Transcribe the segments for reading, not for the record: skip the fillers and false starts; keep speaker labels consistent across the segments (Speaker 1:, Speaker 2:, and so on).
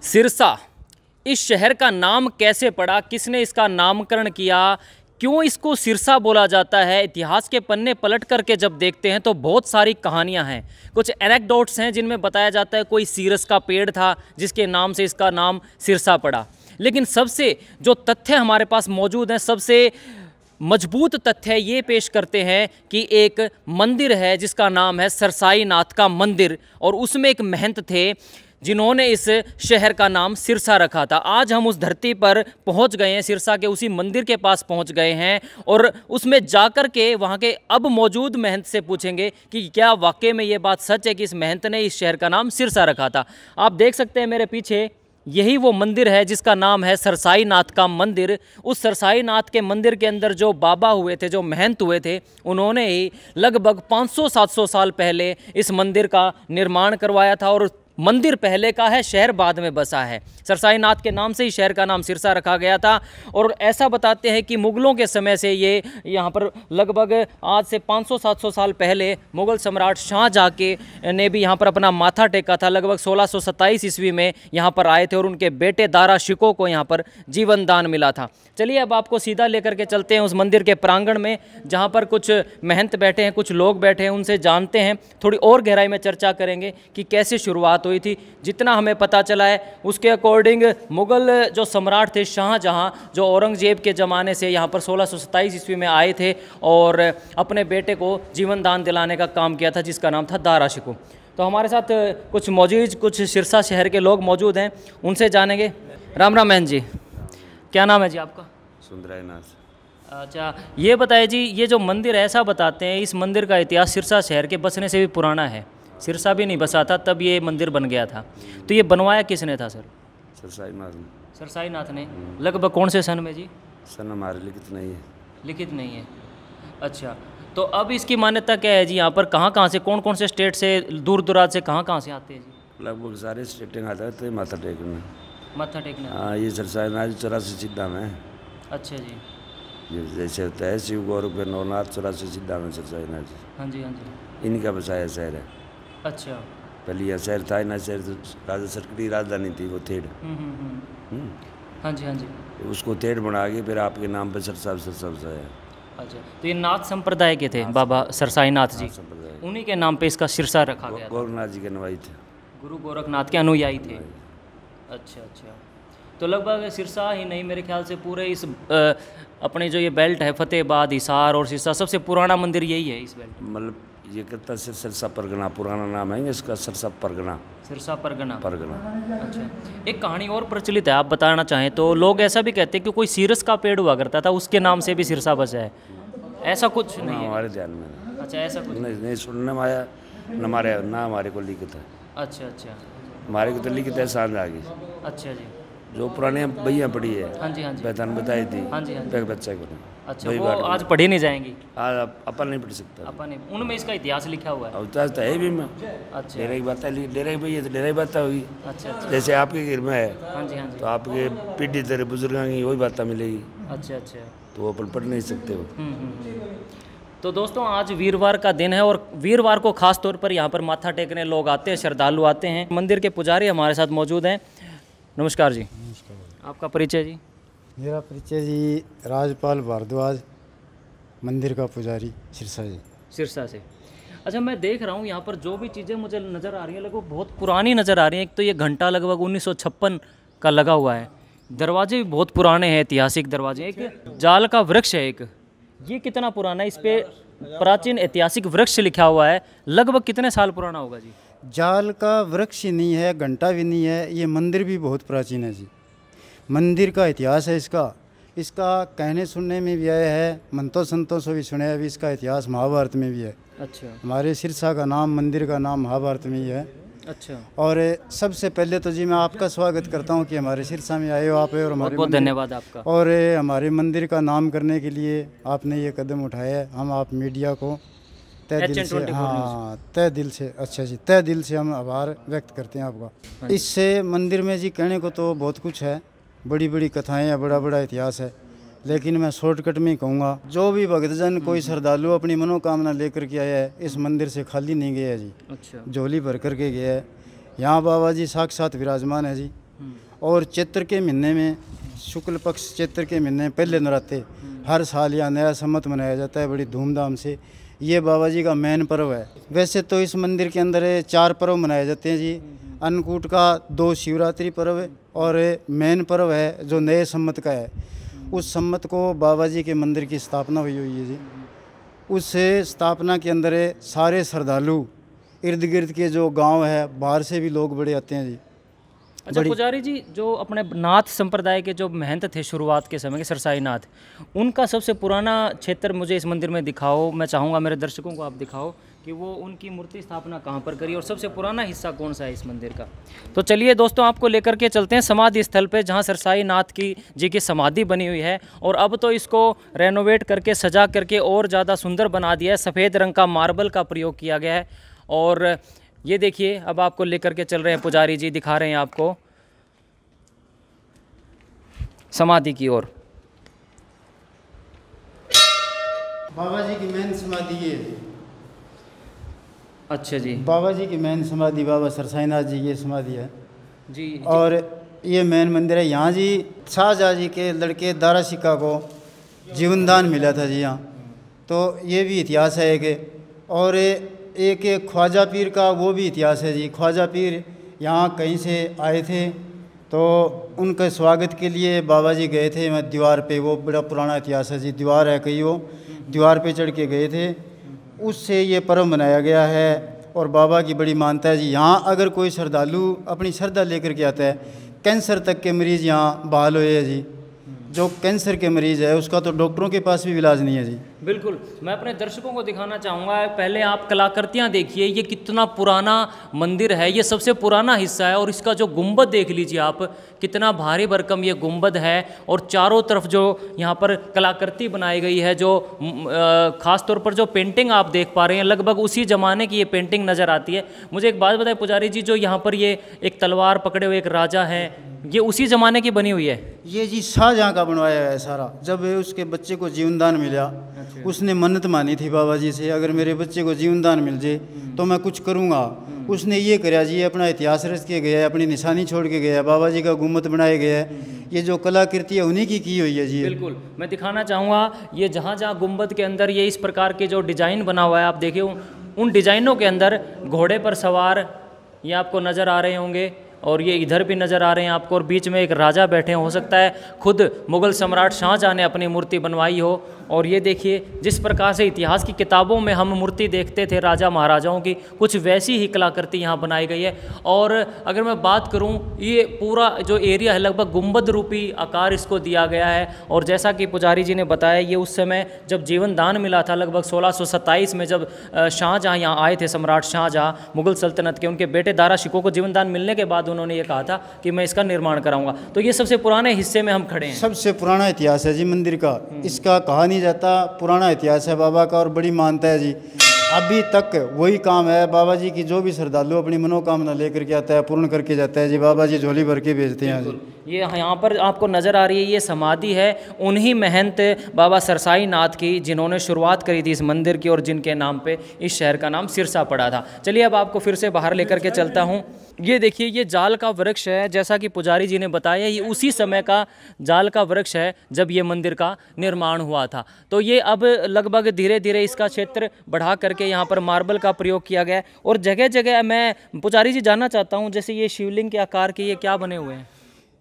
Speaker 1: सिरसा, इस शहर का नाम कैसे पड़ा, किसने इसका नामकरण किया, क्यों इसको सिरसा बोला जाता है? इतिहास के पन्ने पलट करके जब देखते हैं तो बहुत सारी कहानियां हैं। कुछ एनेक्डोट्स हैं जिनमें बताया जाता है कोई सीरस का पेड़ था जिसके नाम से इसका नाम सिरसा पड़ा। लेकिन सबसे जो तथ्य हमारे पास मौजूद हैं, सबसे मजबूत तथ्य ये पेश करते हैं कि एक मंदिर है जिसका नाम है सरसाई नाथ का मंदिर, और उसमें एक महंत थे जिन्होंने इस शहर का नाम सिरसा रखा था। आज हम उस धरती पर पहुंच गए हैं, सिरसा के उसी मंदिर के पास पहुंच गए हैं, और उसमें जाकर के वहां के अब मौजूद महंत से पूछेंगे कि क्या वाकई में ये बात सच है कि इस महंत ने इस शहर का नाम सिरसा रखा था। आप देख सकते हैं मेरे पीछे, यही वो मंदिर है जिसका नाम है सरसाई नाथ का मंदिर। उस सरसाई नाथ के मंदिर के अंदर जो बाबा हुए थे, जो महंत हुए थे, उन्होंने ही लगभग 500-700 साल पहले इस मंदिर का निर्माण करवाया था। और मंदिर पहले का है, शहर बाद में बसा है। सरसाई नाथ के नाम से ही शहर का नाम सिरसा रखा गया था। और ऐसा बताते हैं कि मुग़लों के समय से ये यहाँ पर लगभग आज से 500-700 साल पहले मुग़ल सम्राट शाहजहाँ के ने भी यहाँ पर अपना माथा टेका था। लगभग 1627 ईस्वी में यहाँ पर आए थे और उनके बेटे दारा शिकोह को यहाँ पर जीवन दान मिला था। चलिए अब आपको सीधा लेकर के चलते हैं उस मंदिर के प्रांगण में, जहाँ पर कुछ महंत बैठे हैं, कुछ लोग बैठे हैं, उनसे जानते हैं, थोड़ी और गहराई में चर्चा करेंगे कि कैसे शुरुआत हुई थी। जितना हमें पता चला है उसके अकॉर्डिंग मुग़ल जो सम्राट थे शाहजहाँ, जो औरंगजेब के ज़माने से यहाँ पर 1627 ईस्वी में आए थे और अपने बेटे को जीवन दान दिलाने का काम किया था, जिसका नाम था दारा शिकोह। तो हमारे साथ कुछ सिरसा शहर के लोग मौजूद हैं, उनसे जानेंगे। राम राम बहन जी, क्या नाम है जी आपका?
Speaker 2: सुंदराय नाथ।
Speaker 1: अच्छा, ये बताइए जी, ये जो मंदिर है, ऐसा बताते हैं इस मंदिर का इतिहास सिरसा शहर के बसने से भी पुराना है। सिरसा भी नहीं बसा था तब ये मंदिर बन गया था। तो ये बनवाया किसने था सर?
Speaker 2: सरसाई नाथ ने।
Speaker 1: सरसाई नाथ ने। लगभग कौन से सन में जी?
Speaker 2: सन हमारे लिखित नहीं है।
Speaker 1: लिखित नहीं है। अच्छा, तो अब इसकी मान्यता क्या है जी? यहाँ पर कहाँ से, कौन कौन से स्टेट से, दूर दराज से कहाँ से आते हैं जी?
Speaker 2: लगभग सारे स्टेटिंग आता है माथा टेकने।
Speaker 1: माथा टेकने?
Speaker 2: हाँ, ये सरसाई नाथ 84 सिद्धा में है।
Speaker 1: अच्छा जी।
Speaker 2: ये जैसे होता है शिव गौरव के नौनाथ 84 सिद्धा में सरसाई नाथ।
Speaker 1: हाँ जी, हाँ जी।
Speaker 2: इनका बसाया शहर है।
Speaker 1: अच्छा।
Speaker 2: पहले यह शहर था ना, शहर तो राजा सरकड़ी राजधानी थी, वो थेड़।
Speaker 1: हाँ जी, हाँ जी।
Speaker 2: उसको थेड़ बना के फिर आपके नाम पे सरसा बसाया।
Speaker 1: अच्छा, तो ये नाथ संप्रदाय के थे बाबा सरसाई नाथ जी, उन्हीं के नाम पे इसका सिरसा रखा गया।
Speaker 2: गोरखनाथ जी के अनुयायी थे।
Speaker 1: गुरु गोरखनाथ के अनुयायी थे। अच्छा अच्छा, तो लगभग सिरसा ही नहीं, मेरे ख्याल से पूरे इस अपने जो ये बेल्ट है, फतेहाबाद, हिसार और सिरसा, सबसे पुराना मंदिर यही है इस बेल्ट में।
Speaker 2: मतलब ये कहता है सिरसा परगना, पुराना नाम है इसका, सिरसा परगना।
Speaker 1: सिरसा परगना।
Speaker 2: परगना।
Speaker 1: अच्छा, एक कहानी और प्रचलित है, आप बताना चाहें तो। लोग ऐसा भी कहते हैं कि कोई सीरस का पेड़ हुआ करता था, उसके नाम से भी सिरसा बसा है। ऐसा कुछ नहीं है
Speaker 2: हमारे ध्यान में।
Speaker 1: अच्छा, ऐसा कुछ
Speaker 2: नहीं सुनने में आया, हमारे को लिखित है।
Speaker 1: अच्छा अच्छा,
Speaker 2: हमारे को तो लिखित है सांझ आगे।
Speaker 1: अच्छा जी।
Speaker 2: जो पुराने भैया पढ़ी है,
Speaker 1: हाँ जी, हाँ जी,
Speaker 2: पहचान बताई थी।
Speaker 1: हाँ जी, हाँ जी।
Speaker 2: बच्चे को।
Speaker 1: अच्छा, वो आज पढ़ी नहीं जाएंगी?
Speaker 2: आज अपन नहीं पढ़ सकता।
Speaker 1: अपन नहीं, उनमें इसका इतिहास लिखा हुआ है।
Speaker 2: इतिहास तो है भी में।
Speaker 1: अच्छा,
Speaker 2: डेरे की बात है, डेरे की भैया तो डेरे की बात होगी।
Speaker 1: अच्छा अच्छा,
Speaker 2: जैसे आपके घर में है,
Speaker 1: हाँ जी, हाँ जी,
Speaker 2: तो आपके पीढ़ी तेरे बुजुर्गों की वही बातें मिलेगी।
Speaker 1: अच्छा अच्छा,
Speaker 2: तो वो अपन पढ़ नहीं सकते हो।
Speaker 1: तो दोस्तों, आज वीरवार का दिन है और वीरवार को खास तौर पर यहाँ पर माथा टेकने लोग आते हैं, श्रद्धालु आते हैं। मंदिर के पुजारी हमारे साथ मौजूद हैं। नमस्कार जी। नमस्कार। आपका परिचय जी?
Speaker 3: मेरा परिचय जी राजपाल भारद्वाज, मंदिर का पुजारी, सिरसा जी।
Speaker 1: सिरसा से। अच्छा, मैं देख रहा हूँ यहाँ पर जो भी चीज़ें मुझे नज़र आ रही हैं लगभग बहुत पुरानी नज़र आ रही हैं। एक तो ये घंटा लगभग 1956 का लगा हुआ है। दरवाजे भी बहुत पुराने हैं, ऐतिहासिक दरवाजे। एक जाल का वृक्ष है एक, ये कितना पुराना है? इस पे प्राचीन ऐतिहासिक वृक्ष लिखा हुआ है, लगभग कितने साल पुराना होगा जी?
Speaker 3: जाल का वृक्ष ही नहीं है, घंटा भी नहीं है, ये मंदिर भी बहुत प्राचीन है जी। मंदिर का इतिहास है इसका कहने सुनने में भी आया है, मंतो संतों से भी सुना है, भी इसका इतिहास महाभारत में भी है।
Speaker 1: अच्छा।
Speaker 3: हमारे सिरसा का नाम, मंदिर का नाम महाभारत में ही है।
Speaker 1: अच्छा।
Speaker 3: और सबसे पहले तो जी मैं आपका स्वागत करता हूँ कि हमारे सिरसा में आए हो आप, और हमारे
Speaker 1: बहुत धन्यवाद आपका।
Speaker 3: और हमारे मंदिर का नाम करने के लिए आपने ये कदम उठाया है। हम आप मीडिया को तय दिल से, हाँ तय दिल से, अच्छा जी, तय दिल से हम आभार व्यक्त करते हैं आपका। इससे मंदिर में जी कहने को तो बहुत कुछ है, बड़ी बड़ी कथाएं हैं, बड़ा बड़ा इतिहास है, लेकिन मैं शॉर्टकट में कहूँगा, जो भी भक्तजन कोई श्रद्धालु अपनी मनोकामना लेकर के आया है, इस मंदिर से खाली नहीं गया जी। अच्छा। झोली भर करके गया है। यहाँ बाबा जी साक्षात विराजमान है जी, और चैत्र के महीने में, शुक्ल पक्ष चैत्र के महीने में पहले नवरात्रे हर साल यहाँ नया सम्मत मनाया जाता है बड़ी धूमधाम से। ये बाबा जी का मेन पर्व है। वैसे तो इस मंदिर के अंदर 4 पर्व मनाए जाते हैं जी। अन्नकूट का 2 शिवरात्रि पर्व है और मेन पर्व है जो नए सम्मत का है। उस सम्मत को बाबा जी के मंदिर की स्थापना हुई है जी। उस स्थापना के अंदर सारे श्रद्धालु इर्द गिर्द के जो गांव है बाहर से भी लोग बड़े आते हैं जी।
Speaker 1: अच्छा पुजारी जी, जो अपने नाथ संप्रदाय के जो महंत थे शुरुआत के समय के सरसाई नाथ, उनका सबसे पुराना क्षेत्र मुझे इस मंदिर में दिखाओ। मैं चाहूँगा मेरे दर्शकों को आप दिखाओ कि वो उनकी मूर्ति स्थापना कहाँ पर करी और सबसे पुराना हिस्सा कौन सा है इस मंदिर का। तो चलिए दोस्तों, आपको लेकर के चलते हैं समाधि स्थल पे, जहाँ सरसाई नाथ जी की समाधि बनी हुई है। और अब तो इसको रेनोवेट करके सजा करके और ज़्यादा सुंदर बना दिया है। सफ़ेद रंग का मार्बल का प्रयोग किया गया है। और ये देखिए, अब आपको लेकर के चल रहे हैं पुजारी जी, दिखा रहे हैं आपको समाधि की ओर।
Speaker 3: बाबा जी की मेन समाधि ये।
Speaker 1: अच्छा जी,
Speaker 3: बाबा जी की मेन समाधि बाबा सरसाईनाथ जी की समाधि है
Speaker 1: जी।
Speaker 3: और ये मेन मंदिर है। यहाँ जी शाहजहाँ जी के लड़के दारा सिक्का को जीवन दान मिला था जी यहाँ, तो ये भी इतिहास है एक। और एक ख्वाजा पीर का वो भी इतिहास है जी। ख्वाजा पीर यहाँ कहीं से आए थे तो उनके स्वागत के लिए बाबा जी गए थे मैं दीवार पे। वो बड़ा पुराना इतिहास है जी। दीवार है कहीं, वो दीवार पे चढ़ के गए थे। उससे ये पर्व मनाया गया है और बाबा की बड़ी मानता है जी। यहाँ अगर कोई श्रद्धालु अपनी श्रद्धा लेकर के आता है, कैंसर तक के मरीज़ यहाँ बहाल हुए हैं जी। जो कैंसर के मरीज़ है उसका तो डॉक्टरों के पास भी इलाज नहीं है जी।
Speaker 1: बिल्कुल, मैं अपने दर्शकों को दिखाना चाहूँगा। पहले आप कलाकृतियाँ देखिए, ये कितना पुराना मंदिर है। ये सबसे पुराना हिस्सा है और इसका जो गुंबद देख लीजिए आप, कितना भारी भरकम ये गुंबद है। और चारों तरफ जो यहाँ पर कलाकृति बनाई गई है, जो ख़ास तौर पर जो पेंटिंग आप देख पा रहे हैं, लगभग उसी ज़माने की ये पेंटिंग नज़र आती है। मुझे एक बात बताए पुजारी जी, जो यहाँ पर ये एक तलवार पकड़े हुए एक राजा है, ये उसी ज़माने की बनी हुई है?
Speaker 3: ये जी शाहजहाँ का बनवाया है सारा। जब उसके बच्चे को जीवन दान मिला, उसने मन्नत मानी थी बाबा जी से, अगर मेरे बच्चे को जीवन दान मिल जाए तो मैं कुछ करूँगा। उसने ये कराया जी, अपना इतिहास रच के गया है, अपनी निशानी छोड़ के गया है, बाबा जी का गुम्मत बनाया गया है। ये जो कलाकृति है उन्हीं की हुई है जी।
Speaker 1: बिल्कुल, मैं दिखाना चाहूँगा। ये जहाँ जहाँ गुम्बद के अंदर ये इस प्रकार के जो डिज़ाइन बना हुआ है, आप देखिए उन डिज़ाइनों के अंदर घोड़े पर सवार ये आपको नज़र आ रहे होंगे। और ये इधर भी नज़र आ रहे हैं आपको, और बीच में एक राजा बैठे हैं। हो सकता है खुद मुग़ल सम्राट शाहजहाँ ने अपनी मूर्ति बनवाई हो। और ये देखिए, जिस प्रकार से इतिहास की किताबों में हम मूर्ति देखते थे राजा महाराजाओं की, कुछ वैसी ही कलाकृति यहाँ बनाई गई है। और अगर मैं बात करूँ, ये पूरा जो एरिया है लगभग गुंबद रूपी आकार इसको दिया गया है। और जैसा कि पुजारी जी ने बताया, ये उस समय जब जीवन दान मिला था, लगभग 1627 में, जब शाहजहाँ यहाँ आए थे, सम्राट शाहजहाँ मुग़ल सल्तनत के, उनके बेटे दारा शिकोह को जीवन दान मिलने के बाद उन्होंने ये कहा था कि मैं इसका निर्माण कराऊंगा। तो ये सबसे पुराने हिस्से में हम खड़े हैं।
Speaker 3: सबसे पुराना इतिहास है जी मंदिर का। इसका कहा नहीं जाता, पुराना इतिहास है बाबा का और बड़ी मानता है जी। अभी तक वही काम है। बाबा जी की जो भी श्रद्धालु अपनी मनोकामना लेकर के आता है, पूर्ण करके जाता है जी। बाबा जी झोली भर के भेजते हैं जी।
Speaker 1: ये यहाँ पर आपको नज़र आ रही है, ये समाधि है उन्हीं महंत बाबा सरसाई नाथ की, जिन्होंने शुरुआत करी थी इस मंदिर की और जिनके नाम पे इस शहर का नाम सिरसा पड़ा था। चलिए अब आपको फिर से बाहर लेकर के चलता हूँ। ये देखिए, ये जाल का वृक्ष है। जैसा कि पुजारी जी ने बताया, ये उसी समय का जाल का वृक्ष है जब ये मंदिर का निर्माण हुआ था। तो ये अब लगभग धीरे धीरे इसका क्षेत्र बढ़ा करके यहाँ पर मार्बल का प्रयोग किया गया है। और जगह जगह मैं पुजारी जी जानना चाहता हूँ, जैसे ये शिवलिंग के आकार के ये क्या बने हुए हैं?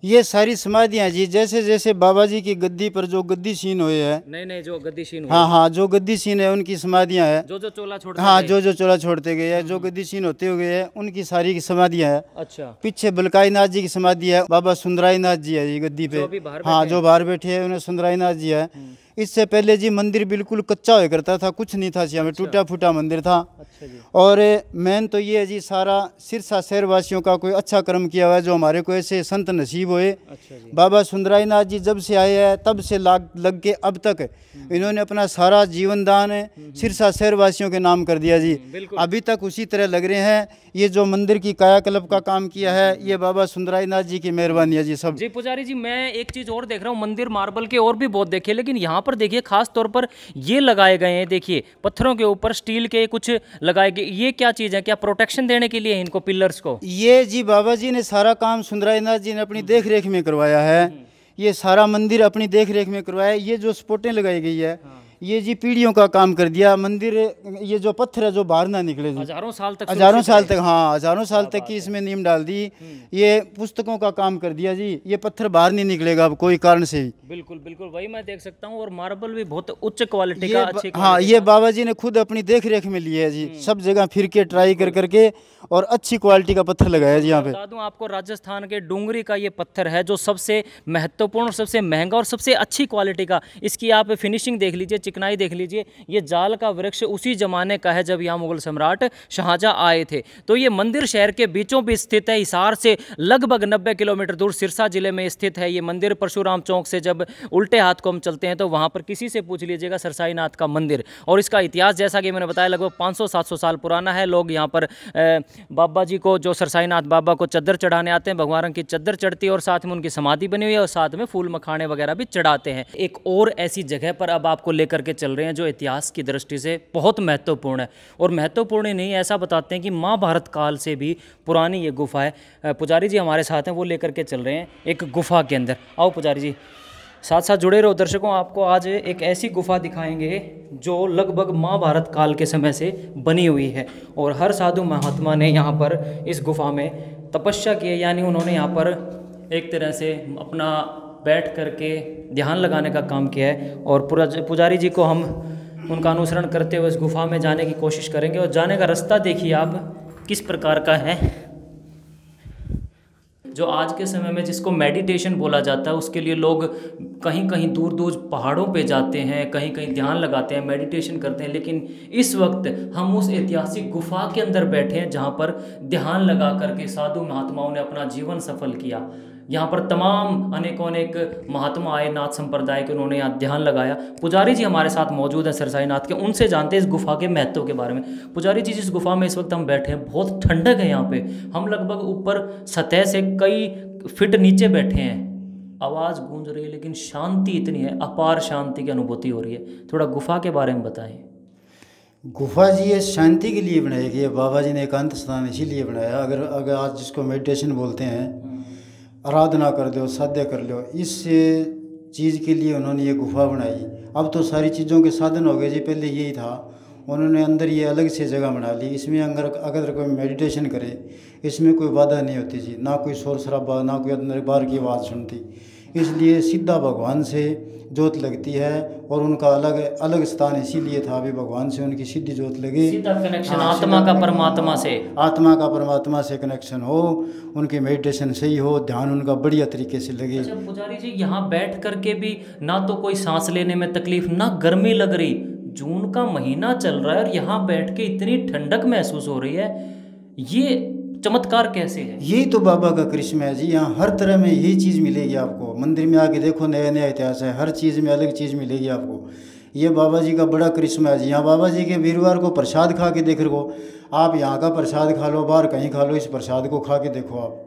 Speaker 3: ये सारी समाधियाँ जी, जैसे जैसे बाबा जी की गद्दी पर जो गद्दी सीन हुए हैं,
Speaker 1: नहीं जो गद्दी सीन हुए,
Speaker 3: हाँ, जो गद्दी सीन है उनकी समाधियाँ हैं।
Speaker 1: जो चोला छोड़ते,
Speaker 3: हाँ, जो चोला छोड़ते गए हैं, जो गद्दी सीन होते हुए हैं, उनकी सारी की समाधियाँ हैं।
Speaker 1: अच्छा,
Speaker 3: पीछे बलकाई नाथ जी की समाधि है। बाबा सुंदराई नाथ जी है जी गद्दी पे। हाँ, जो बाहर बैठे हैं उन्हें सुंदराई नाथ जी है। इससे पहले जी मंदिर बिल्कुल कच्चा हुआ करता था, कुछ नहीं था यहाँ में, टूटा फूटा मंदिर था। अच्छा जी। और मेन तो ये है जी, सारा सिरसा शहर वासियों का कोई अच्छा कर्म किया हुआ है, जो हमारे को ऐसे संत नसीब हुए। अच्छा जी। बाबा सुंदराई नाथ जी जब से आए हैं तब से लग के अब तक इन्होंने अपना सारा जीवन दान सिरसा शहर वासियों के नाम कर दिया जी। अभी तक उसी तरह लग रहे हैं। ये जो मंदिर की कायाकल्प का काम किया है, ये बाबा सुंदराई नाथ जी की मेहरबानी है जी सब।
Speaker 1: जी पुजारी जी, मैं एक चीज़ और देख रहा हूँ, मंदिर मार्बल के और भी बहुत देखे, लेकिन यहाँ पर देखिए खास तौर पर ये लगाए गए हैं, देखिए पत्थरों के ऊपर स्टील के कुछ लगाए गए, ये क्या चीज़ है, क्या प्रोटेक्शन देने के लिए इनको पिलर्स को?
Speaker 3: ये जी बाबा जी ने सारा काम सुंदराईनाथ जी ने अपनी देख रेख में करवाया है। ये सारा मंदिर अपनी देख रेख में करवाया है। ये जो स्पोर्टें लगाई गई है, ये जी पीढ़ियों का काम कर दिया मंदिर। ये जो पत्थर है जो बाहर ना निकले जी,
Speaker 1: हजारों साल तक,
Speaker 3: हाँ हजारों साल तक की इसमें नींव डाल दी। ये पुस्तकों का काम कर दिया जी, ये पत्थर बाहर नहीं निकलेगा अब कोई कारण से भी।
Speaker 1: बिल्कुल बिल्कुल वही मैं देख सकता हूँ, और मार्बल भी बहुत उच्च क्वालिटी का, अच्छी
Speaker 3: हाँ ये बाबा जी ने खुद अपनी देख रेख में लिया है जी, सब जगह फिर के ट्राई कर करके और अच्छी क्वालिटी का पत्थर लगाया जी यहाँ पे।
Speaker 1: बता दूं आपको, राजस्थान के डूंगरी का ये पत्थर है जो सबसे महत्वपूर्ण, सबसे महंगा और सबसे अच्छी क्वालिटी का। इसकी आप फिनिशिंग देख लीजिए, चिकनाई देख लीजिए। ये जाल का वृक्ष उसी जमाने का है जब यहाँ मुगल सम्राट शाहजहाँ आए थे। तो ये मंदिर शहर के बीचों बीच स्थित है, हिसार से लगभग 90 किलोमीटर दूर सिरसा जिले में स्थित है ये मंदिर। परशुराम चौक से जब उल्टे हाथ को हम चलते हैं तो वहाँ पर किसी से पूछ लीजिएगा सरसाईनाथ का मंदिर। और इसका इतिहास जैसा कि मैंने बताया लगभग 500-700 साल पुराना है। लोग यहाँ पर बाबा जी को, जो सरसाईनाथ बाबा को चद्दर चढ़ाने आते हैं, भगवान की चद्दर चढ़ती है और साथ में उनकी समाधि बनी हुई है और साथ में फूल मखाने वगैरह भी चढ़ाते हैं। एक और ऐसी जगह पर अब आपको लेकर के चल रहे हैं जो इतिहास की दृष्टि से बहुत महत्वपूर्ण है। और महत्वपूर्ण ही नहीं, ऐसा बताते हैं कि महाभारत काल से भी पुरानी ये गुफा है। पुजारी जी हमारे साथ हैं, वो लेकर के चल रहे हैं एक गुफा के अंदर। आओ पुजारी जी, साथ साथ जुड़े रहो दर्शकों। आपको आज एक ऐसी गुफा दिखाएंगे जो लगभग महाभारत काल के समय से बनी हुई है और हर साधु महात्मा ने यहाँ पर इस गुफा में तपस्या की है, यानी उन्होंने यहाँ पर एक तरह से अपना बैठ करके ध्यान लगाने का काम किया है। और पुजारी जी को हम उनका अनुसरण करते हुए इस गुफा में जाने की कोशिश करेंगे। और जाने का रास्ता देखिए आप किस प्रकार का है। जो आज के समय में जिसको मेडिटेशन बोला जाता है, उसके लिए लोग कहीं कहीं दूर दूर पहाड़ों पे जाते हैं, कहीं कहीं ध्यान लगाते हैं, मेडिटेशन करते हैं। लेकिन इस वक्त हम उस ऐतिहासिक गुफा के अंदर बैठे हैं जहाँ पर ध्यान लगा करके साधु महात्माओं ने अपना जीवन सफल किया। यहाँ पर तमाम अनेकों अनेक महात्मा आए नाथ संप्रदाय के, उन्होंने यहाँ ध्यान लगाया। पुजारी जी हमारे साथ मौजूद हैं सरसाईनाथ के, उनसे जानते हैं इस गुफा के महत्व के बारे में। पुजारी जी, जिस गुफा में इस वक्त हम बैठे हैं बहुत ठंडक है यहाँ पे, हम लगभग ऊपर सतह से कई फीट नीचे बैठे हैं। आवाज़ गूंज रही है लेकिन शांति इतनी है, अपार शांति की अनुभूति हो रही है। थोड़ा गुफा के बारे में बताएं।
Speaker 3: गुफा जी ये शांति के लिए बनाई गई है। बाबा जी ने एकांत स्थान इसीलिए बनाया। अगर आज जिसको मेडिटेशन बोलते हैं, आराधना कर दो, साध्य कर लो, इस चीज़ के लिए उन्होंने ये गुफा बनाई। अब तो सारी चीज़ों के साधन हो गए जी, पहले यही था। उन्होंने अंदर ये अलग से जगह बना ली। इसमें अगर कोई मेडिटेशन करे, इसमें कोई बाधा नहीं होती जी, ना कोई शोर शराबा, ना कोई अंदर बाहर की आवाज़ सुनती। इसलिए सीधा भगवान से जोत लगती है और उनका अलग स्थान इसीलिए था, अभी भगवान से उनकी सीधी जोत लगे,
Speaker 1: सीधा कनेक्शन आत्मा का परमात्मा से,
Speaker 3: आत्मा का परमात्मा से कनेक्शन हो, उनकी मेडिटेशन सही हो, ध्यान उनका बढ़िया तरीके से लगे।
Speaker 1: अच्छा पुजारी जी, यहाँ बैठ करके भी ना तो कोई सांस लेने में तकलीफ, ना गर्मी लग रही। जून का महीना चल रहा है और यहाँ बैठ के इतनी ठंडक महसूस हो रही है, ये चमत्कार कैसे है?
Speaker 3: यही तो बाबा का करिश्मा है जी। यहाँ हर तरह में यही चीज़ मिलेगी आपको। मंदिर में आके देखो, नया नया इतिहास है, हर चीज़ में अलग चीज़ मिलेगी आपको। ये बाबा जी का बड़ा करिश्मा है जी। यहाँ बाबा जी के वीरवार को प्रसाद खा के देख रखो आप, यहाँ का प्रसाद खा लो, बाहर कहीं खा लो, इस प्रसाद को खा के देखो आप,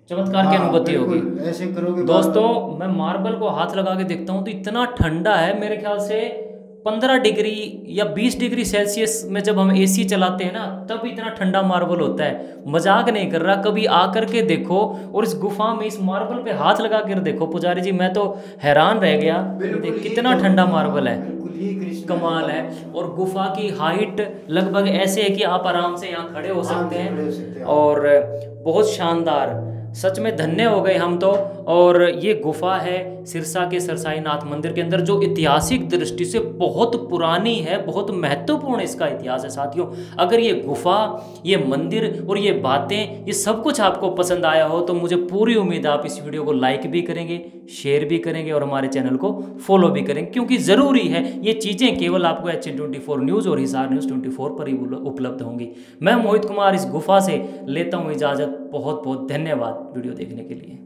Speaker 1: चमत्कार की अनुभूति होगी।
Speaker 3: ऐसे करोगे
Speaker 1: दोस्तों, मैं मार्बल को हाथ लगा के देखता हूँ तो इतना ठंडा है, मेरे ख्याल से 15 डिग्री या 20 डिग्री सेल्सियस में जब हम एसी चलाते हैं ना, तब इतना ठंडा मार्बल होता है। मजाक नहीं कर रहा, कभी आकर के देखो और इस गुफा में इस मार्बल पे हाथ लगा कर देखो। पुजारी जी, मैं तो हैरान रह गया, कितना ठंडा मार्बल है, कमाल है। और गुफा की हाइट लगभग ऐसे है कि आप आराम से यहाँ खड़े हो सकते हैं और बहुत शानदार, सच में धन्य हो गए हम तो। और ये गुफा है सिरसा के सरसाईनाथ मंदिर के अंदर, जो ऐतिहासिक दृष्टि से बहुत पुरानी है, बहुत महत्वपूर्ण इसका इतिहास है साथियों। अगर ये गुफा, ये मंदिर और ये बातें, ये सब कुछ आपको पसंद आया हो तो मुझे पूरी उम्मीद है आप इस वीडियो को लाइक भी करेंगे, शेयर भी करेंगे और हमारे चैनल को फॉलो भी करेंगे, क्योंकि ज़रूरी है। ये चीज़ें केवल आपको HN24 न्यूज़ और हिसार न्यूज़ 24 पर ही उपलब्ध होंगी। मैं मोहित कुमार इस गुफा से लेता हूँ इजाज़त। बहुत बहुत धन्यवाद वीडियो देखने के लिए।